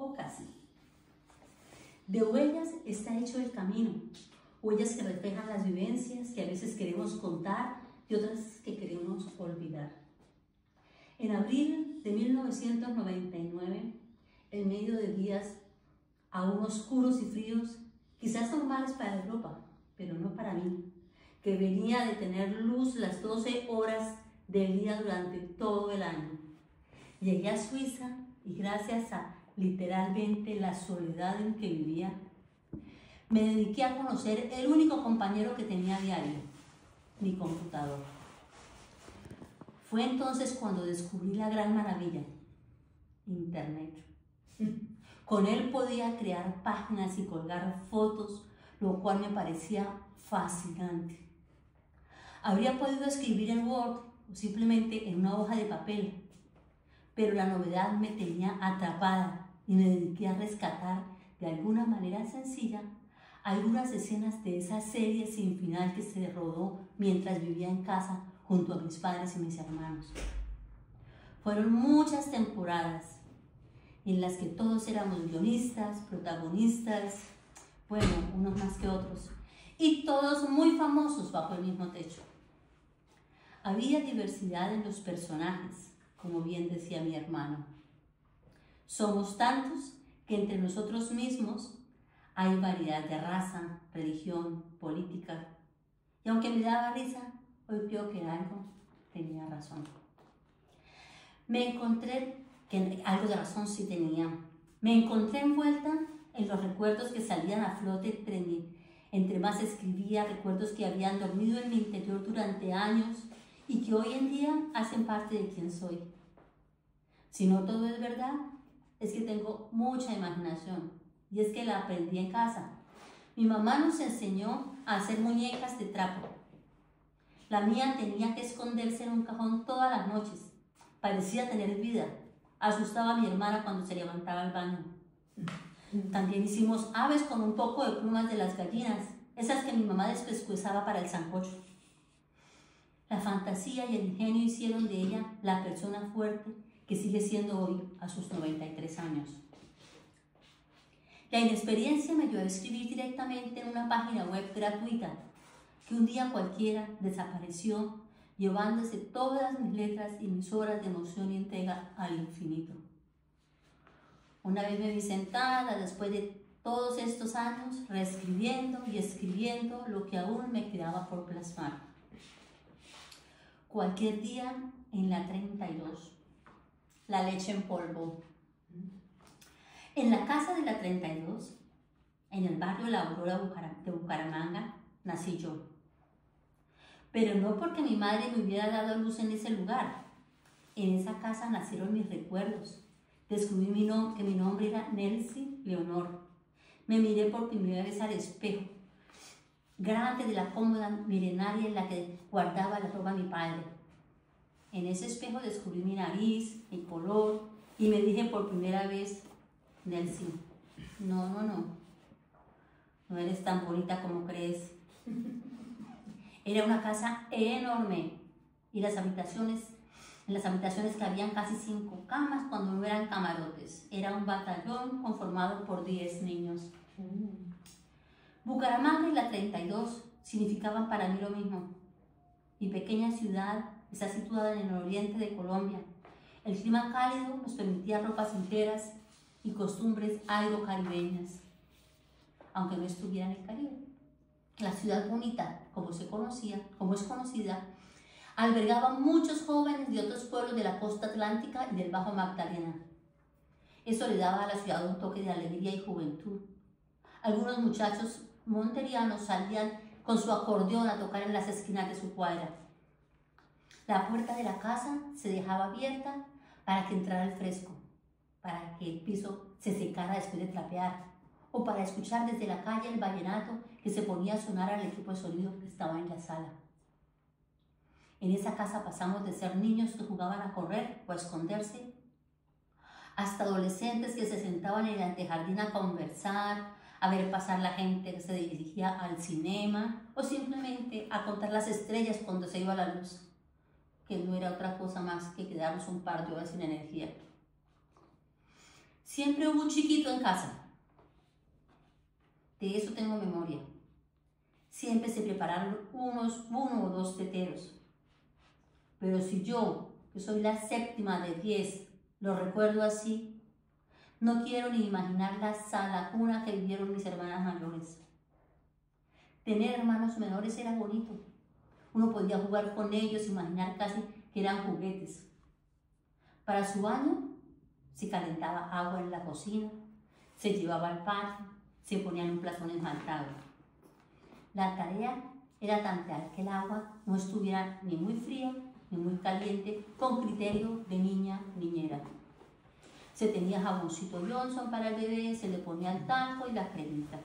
o casi. De huellas está hecho el camino, huellas que reflejan las vivencias que a veces queremos contar y otras que queremos olvidar. En abril de 1999, en medio de días aún oscuros y fríos, quizás normales para Europa, pero no para mí, que venía de tener luz las 12 horas del día durante todo el año. Llegué a Suiza y gracias a literalmente la soledad en que vivía, me dediqué a conocer el único compañero que tenía a diario, mi computador. Fue entonces cuando descubrí la gran maravilla, Internet. Con él podía crear páginas y colgar fotos, lo cual me parecía fascinante. Habría podido escribir en Word o simplemente en una hoja de papel, pero la novedad me tenía atrapada y me dediqué a rescatar de alguna manera sencilla algunas escenas de esa serie sin final que se rodó mientras vivía en casa junto a mis padres y mis hermanos. Fueron muchas temporadas en las que todos éramos guionistas, protagonistas, bueno, unos más que otros, y todos muy famosos bajo el mismo techo. Había diversidad en los personajes, como bien decía mi hermano. Somos tantos que entre nosotros mismos hay variedad de raza, religión, política, y aunque me daba risa, hoy creo que algo tenía razón. Me encontré, que algo de razón sí tenía, me encontré envuelta en los recuerdos que salían a flote entre más escribía, recuerdos que habían dormido en mi interior durante años y que hoy en día hacen parte de quien soy. Si no todo es verdad, es que tengo mucha imaginación y es que la aprendí en casa. Mi mamá nos enseñó a hacer muñecas de trapo. La mía tenía que esconderse en un cajón todas las noches. Parecía tener vida. Asustaba a mi hermana cuando se levantaba al baño. También hicimos aves con un poco de plumas de las gallinas, esas que mi mamá despescuezaba para el sancocho. La fantasía y el ingenio hicieron de ella la persona fuerte que sigue siendo hoy a sus 93 años. La inexperiencia me ayudó a escribir directamente en una página web gratuita que un día cualquiera desapareció, llevándose todas mis letras y mis horas de emoción y entrega al infinito. Una vez me vi sentada, después de todos estos años, reescribiendo y escribiendo lo que aún me quedaba por plasmar. Cualquier día en la 32, la leche en polvo. En la casa de la 32, en el barrio La Aurora de Bucaramanga, nací yo. Pero no porque mi madre me hubiera dado a luz en ese lugar. En esa casa nacieron mis recuerdos. Descubrí que mi nombre era Nelcy Leonor. Me miré por primera vez al espejo, grande de la cómoda milenaria en la que guardaba la ropa de mi padre. En ese espejo descubrí mi nariz, mi color, y me dije por primera vez, Nelcy, no eres tan bonita como crees. Era una casa enorme y en las habitaciones cabían casi 5 camas cuando no eran camarotes. Era un batallón conformado por 10 niños. Bucaramanga y la 32 significaban para mí lo mismo. Mi pequeña ciudad está situada en el oriente de Colombia. El clima cálido nos permitía ropas enteras y costumbres aerocaribeñas, aunque no estuviera en el Caribe. La ciudad bonita, como es conocida, albergaba muchos jóvenes de otros pueblos de la costa atlántica y del Bajo Magdalena. Eso le daba a la ciudad un toque de alegría y juventud. Algunos muchachos monterianos salían con su acordeón a tocar en las esquinas de su cuadra. La puerta de la casa se dejaba abierta para que entrara el fresco, para que el piso se secara después de trapear, o para escuchar desde la calle el vallenato que se ponía a sonar al equipo de sonido que estaba en la sala. En esa casa pasamos de ser niños que jugaban a correr o a esconderse, hasta adolescentes que se sentaban en el antejardín a conversar, a ver pasar la gente que se dirigía al cinema, o simplemente a contar las estrellas cuando se iba la luz, que no era otra cosa más que quedarnos un par de horas sin energía. Siempre hubo un chiquito en casa. De eso tengo memoria. Siempre se prepararon uno o dos teteros. Pero si yo, que soy la séptima de 10, lo recuerdo así, no quiero ni imaginar la sala cuna que vivieron mis hermanas mayores. Tener hermanos menores era bonito. Uno podía jugar con ellos, imaginar casi que eran juguetes. Para su baño se calentaba agua en la cocina, se llevaba al patio, se ponía en un plazón esmaltado. La tarea era tantear que el agua no estuviera ni muy fría ni muy caliente, con criterio de niñera. Se tenía jaboncito Johnson para el bebé, se le ponía el talco y la cremita.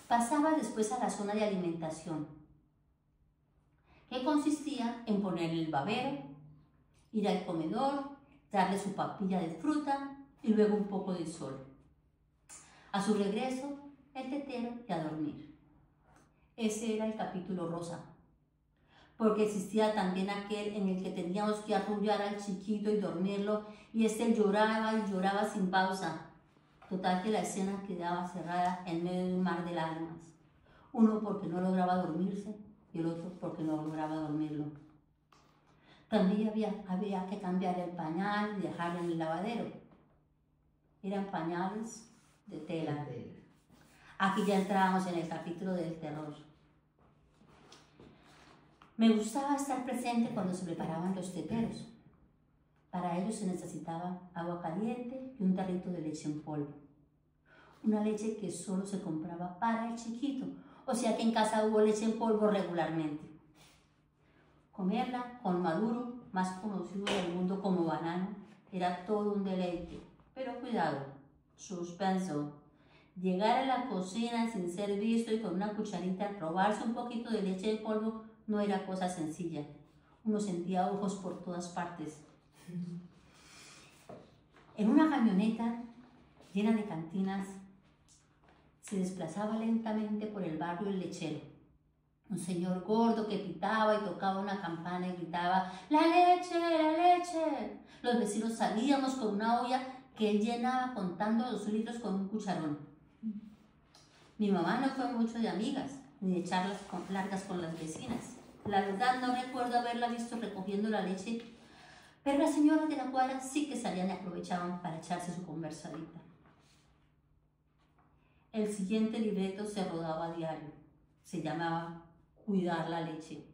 Pasaba después a la zona de alimentación, que consistía en ponerle el babero, ir al comedor, darle su papilla de fruta y luego un poco de sol. A su regreso, el tetero y a dormir. Ese era el capítulo rosa, porque existía también aquel en el que teníamos que arrullar al chiquito y dormirlo, y este lloraba y lloraba sin pausa. Total que la escena quedaba cerrada en medio de un mar de lágrimas. Uno porque no lograba dormirse y el otro porque no lograba dormirlo. También había que cambiar el pañal y dejarlo en el lavadero. Eran pañales de tela. Aquí ya entrábamos en el capítulo del terror. Me gustaba estar presente cuando se preparaban los teteros. Para ello se necesitaba agua caliente y un tarrito de leche en polvo. Una leche que solo se compraba para el chiquito, o sea que en casa hubo leche en polvo regularmente. Comerla con Maduro, más conocido en el mundo como banano, era todo un deleite. Pero cuidado, suspenso. Llegar a la cocina sin ser visto y con una cucharita robarse un poquito de leche en polvo no era cosa sencilla. Uno sentía ojos por todas partes. En una camioneta llena de cantinas se desplazaba lentamente por el barrio El Lechero. Un señor gordo que pitaba y tocaba una campana y gritaba: ¡La leche, la leche! Los vecinos salíamos con una olla que él llenaba contando 2 litros con un cucharón. Mi mamá no fue mucho de amigas, ni de charlas largas con las vecinas. La verdad no recuerdo haberla visto recogiendo la leche, pero las señoras de la cuadra sí que salían y aprovechaban para echarse su conversadita. El siguiente libreto se rodaba a diario. Se llamaba Cuidar la leche.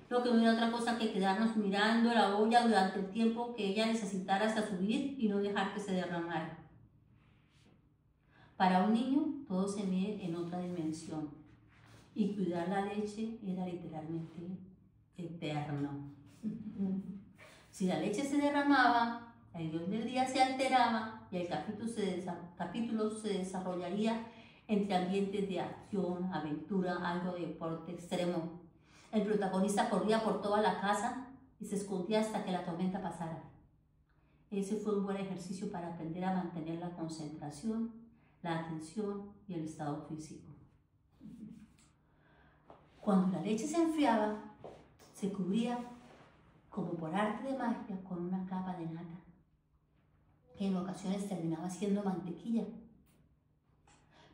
Lo que no era otra cosa que quedarnos mirando la olla durante el tiempo que ella necesitara hasta subir y no dejar que se derramara. Para un niño todo se mide en otra dimensión y cuidar la leche era literalmente eterno. Si la leche se derramaba, el guión del día se alteraba y el capítulo se desarrollaría entre ambientes de acción, aventura, algo de deporte extremo. El protagonista corría por toda la casa y se escondía hasta que la tormenta pasara. Ese fue un buen ejercicio para aprender a mantener la concentración, la atención y el estado físico. Cuando la leche se enfriaba, se cubría como por arte de magia con una capa de nata, que en ocasiones terminaba siendo mantequilla.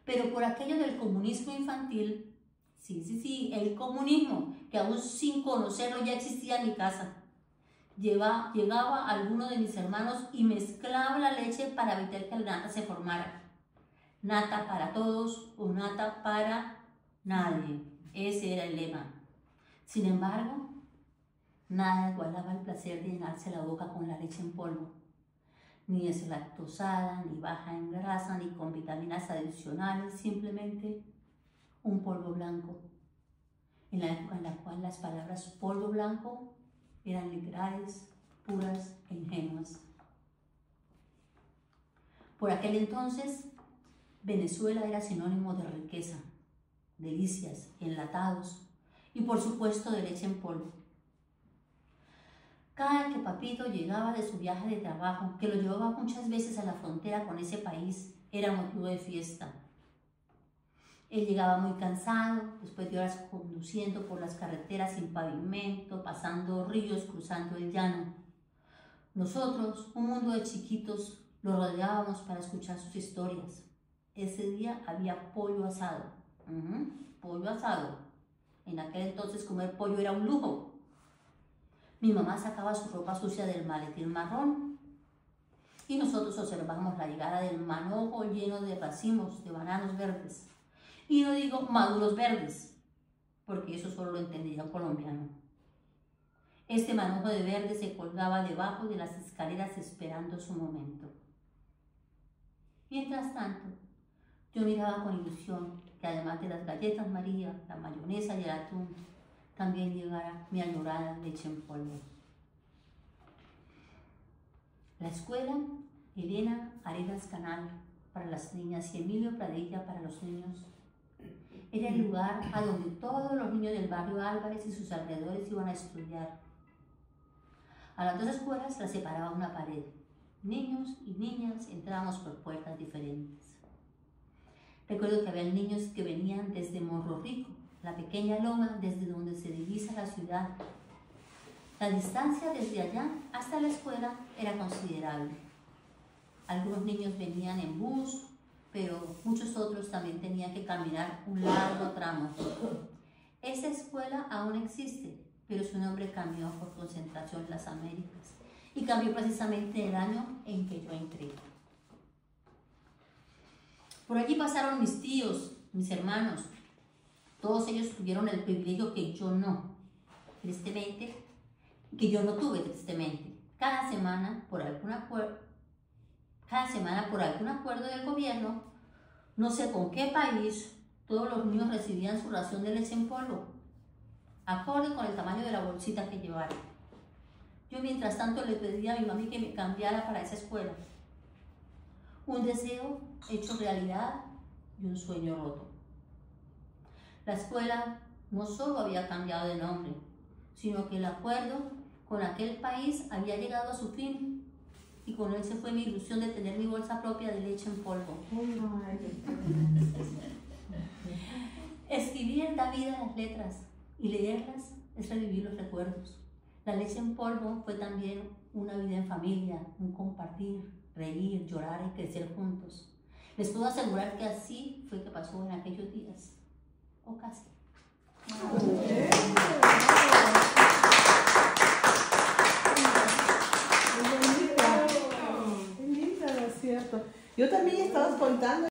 Pero por aquello del comunismo infantil, sí, el comunismo, que aún sin conocerlo ya existía en mi casa, llegaba alguno de mis hermanos y mezclaba la leche para evitar que la nata se formara. Nata para todos o nata para nadie. Ese era el lema. Sin embargo, nada igualaba el placer de llenarse la boca con la leche en polvo. Ni es lactosada, ni baja en grasa, ni con vitaminas adicionales, simplemente un polvo blanco. En la época en la cual las palabras polvo blanco eran literales, puras e ingenuas. Por aquel entonces, Venezuela era sinónimo de riqueza, delicias, enlatados y por supuesto de leche en polvo. Cada que Papito llegaba de su viaje de trabajo, que lo llevaba muchas veces a la frontera con ese país, era motivo de fiesta. Él llegaba muy cansado, después de horas conduciendo por las carreteras sin pavimento, pasando ríos, cruzando el llano. Nosotros, un mundo de chiquitos, lo rodeábamos para escuchar sus historias. Ese día había pollo asado. Pollo asado. En aquel entonces comer pollo era un lujo. Mi mamá sacaba su ropa sucia del maletín marrón y nosotros observábamos la llegada del manojo lleno de racimos de bananos verdes. Y no digo maduros verdes, porque eso solo lo entendía un colombiano. Este manojo de verde se colgaba debajo de las escaleras esperando su momento. Mientras tanto, yo miraba con ilusión que además de las galletas María, la mayonesa y el atún, también llegara mi añorada leche en polvo. La escuela, Elena Arenas Canal para las niñas y Emilio Pradilla para los niños, era el lugar a donde todos los niños del barrio Álvarez y sus alrededores iban a estudiar. A las dos escuelas las separaba una pared. Niños y niñas entrábamos por puertas diferentes. Recuerdo que había niños que venían desde Morro Rico, la pequeña loma desde donde se divisa la ciudad. La distancia desde allá hasta la escuela era considerable. Algunos niños venían en bus, pero muchos otros también tenían que caminar un largo tramo. Esa escuela aún existe, pero su nombre cambió por Concentración Las Américas y cambió precisamente el año en que yo entré. Por allí pasaron mis tíos, mis hermanos. Todos ellos tuvieron el privilegio que yo no, tristemente, que yo no tuve tristemente. Cada semana, por algún acuerdo del gobierno, no sé con qué país, todos los niños recibían su ración de leche en polvo, acorde con el tamaño de la bolsita que llevaran. Yo mientras tanto le pedía a mi mami que me cambiara para esa escuela. Un deseo hecho realidad y un sueño roto. La escuela no solo había cambiado de nombre, sino que el acuerdo con aquel país había llegado a su fin y con él se fue mi ilusión de tener mi bolsa propia de leche en polvo. Escribir da vida a las letras y leerlas es revivir los recuerdos. La leche en polvo fue también una vida en familia, un compartir, reír, llorar y crecer juntos. Les puedo asegurar que así fue que pasó en aquellos días, o casi. Qué linda, ¿no es cierto? Yo también estaba contando.